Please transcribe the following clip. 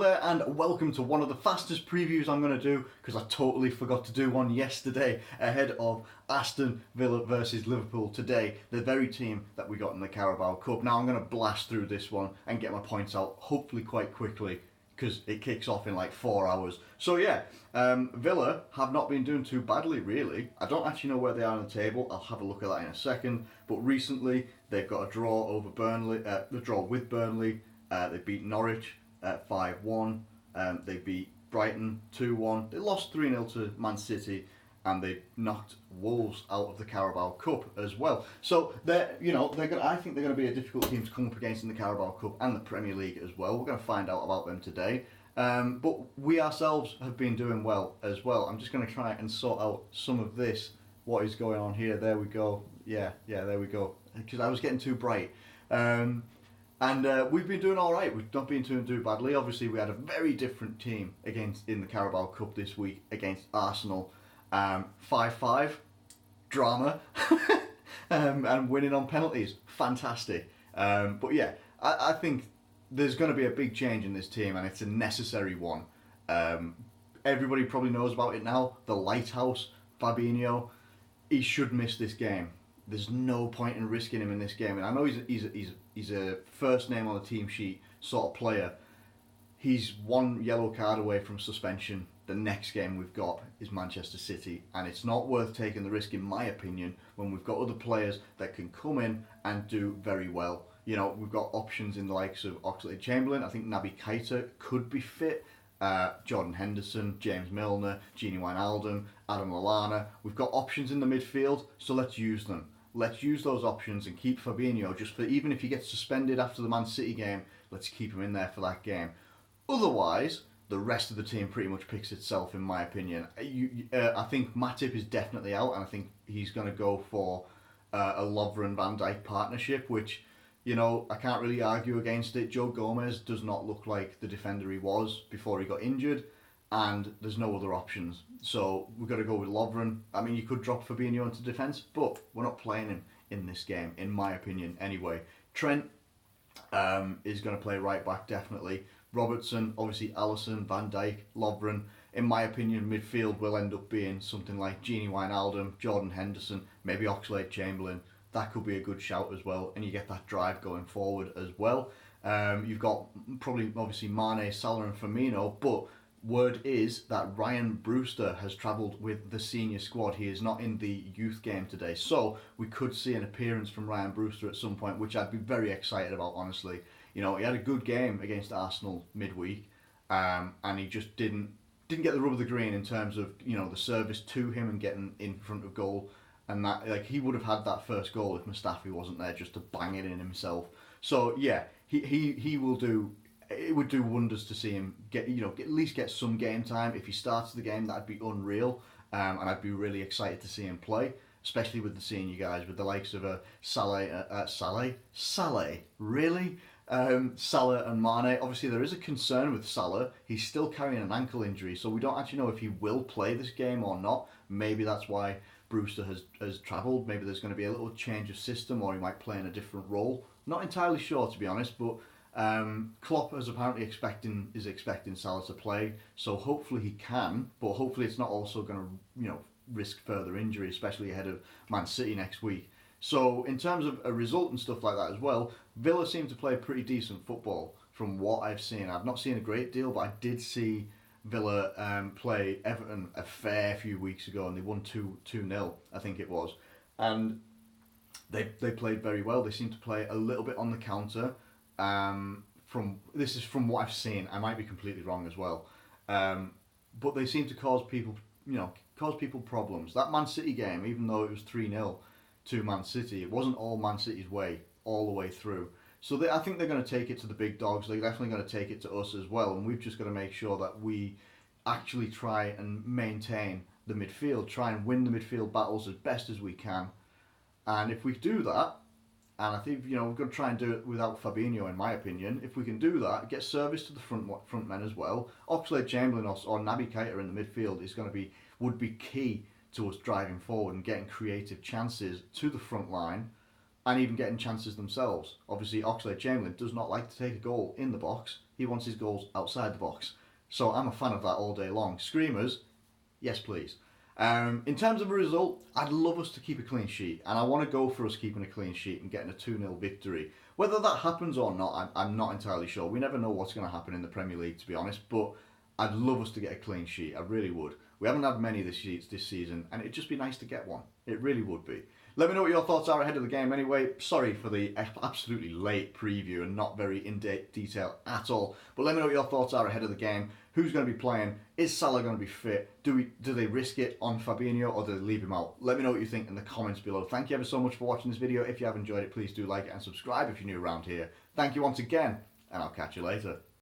there and welcome to one of the fastest previews I'm going to do because I totally forgot to do one yesterday ahead of Aston Villa versus Liverpool today, the very team that we got in the Carabao Cup. Now I'm going to blast through this one and get my points out hopefully quite quickly because it kicks off in like 4 hours. So yeah, Villa have not been doing too badly really. I don't actually know where they are on the table. I'll have a look at that in a second. But recently they've got a draw over Burnley, the draw with Burnley. They beat Norwich 5-1. They beat Brighton 2-1. They lost 3-0 to Man City, and they knocked Wolves out of the Carabao Cup as well. So I think they're going to be a difficult team to come up against in the Carabao Cup and the Premier League as well. We're going to find out about them today. But we ourselves have been doing well as well. I'm just going to try and sort out some of this. What is going on here? There we go. Yeah, there we go. Because I was getting too bright. And we've been doing all right. We've not been doing too badly. Obviously, we had a very different team in the Carabao Cup this week against Arsenal. 5-5, drama, and winning on penalties. Fantastic. But yeah, I think there's going to be a big change in this team, and it's a necessary one. Everybody probably knows about it now. The lighthouse, Fabinho, he should miss this game. There's no point in risking him in this game. And I know he's a first name on the team sheet sort of player. He's one yellow card away from suspension. The next game we've got is Manchester City, and it's not worth taking the risk, in my opinion, when we've got other players that can come in and do very well. You know, we've got options in the likes of Oxlade-Chamberlain. I think Naby Keita could be fit. Jordan Henderson, James Milner, Gini Wijnaldum, Adam Lallana. We've got options in the midfield, so let's use them. Let's use those options and keep Fabinho, just for even if he gets suspended after the Man City game, let's keep him in there for that game. Otherwise, the rest of the team pretty much picks itself, in my opinion. I think Matip is definitely out, and I think he's going to go for a Lovren-Van Dijk partnership, which, you know, I can't really argue against it. Joe Gomez does not look like the defender he was before he got injured, and there's no other options. So we've got to go with Lovren. I mean, you could drop Fabinho into defence, but we're not playing him in this game, in my opinion, anyway. Trent is going to play right back, definitely. Robertson, obviously Alisson, Van Dijk, Lovren. In my opinion, midfield will end up being something like Gini Wijnaldum, Jordan Henderson, maybe Oxlade-Chamberlain. That could be a good shout as well, and you get that drive going forward as well. You've got probably, obviously, Mane, Salah and Firmino, but word is that Ryan Brewster has travelled with the senior squad. He is not in the youth game today, so we could see an appearance from Ryan Brewster at some point, which I'd be very excited about, honestly. You know, he had a good game against Arsenal midweek, and he just didn't get the rub of the green in terms of, you know, the service to him and getting in front of goal, and that, like, he would have had that first goal if Mustafi wasn't there just to bang it in himself. So yeah, he will do. It would do wonders to see him get at least get some game time. If he starts the game, that'd be unreal, and I'd be really excited to see him play, especially with the senior guys, with the likes of Salah, really. Salah and Mane. Obviously, there is a concern with Salah. He's still carrying an ankle injury, so we don't actually know if he will play this game or not. Maybe that's why Brewster has travelled. Maybe there's going to be a little change of system, or he might play in a different role. Not entirely sure, to be honest, but Klopp is apparently expecting Salah to play, so hopefully he can, but hopefully it's not also going to risk further injury, especially ahead of Man City next week. So in terms of a result and stuff like that as well, Villa seem to play pretty decent football from what I've seen. I've not seen a great deal, but I did see Villa play Everton a fair few weeks ago, and they won 2-0, I think it was, and they played very well. They seem to play a little bit on the counter. This is from what I've seen. I might be completely wrong as well, but they seem to cause people problems. That Man City game, even though it was 3-0 to Man City, it wasn't all Man City's way all the way through. So I think they're going to take it to the big dogs. They're definitely going to take it to us as well, and we've just got to make sure that we actually try and maintain the midfield, try and win the midfield battles as best as we can. And if we do that, and I think, we've got to try and do it without Fabinho, in my opinion. If we can do that, get service to the front men as well. Oxlade-Chamberlain or Naby Keita in the midfield would be key to us driving forward and getting creative chances to the front line, and even getting chances themselves. Obviously, Oxlade-Chamberlain does not like to take a goal in the box. he wants his goals outside the box. So I'm a fan of that all day long. Screamers, yes please. In terms of a result, I'd love us to keep a clean sheet, and I want to go for us keeping a clean sheet and getting a 2-0 victory. Whether that happens or not, I'm not entirely sure. We never know what's going to happen in the Premier League, to be honest, but I'd love us to get a clean sheet. I really would. We haven't had many this season, and it'd just be nice to get one. It really would be. Let me know what your thoughts are ahead of the game anyway. Sorry for the absolutely late preview and not very detail at all. But let me know what your thoughts are ahead of the game. Who's going to be playing? Is Salah going to be fit? Do they risk it on Fabinho or do they leave him out? Let me know what you think in the comments below. Thank you ever so much for watching this video. If you have enjoyed it, please do like it and subscribe if you're new around here. Thank you once again, and I'll catch you later.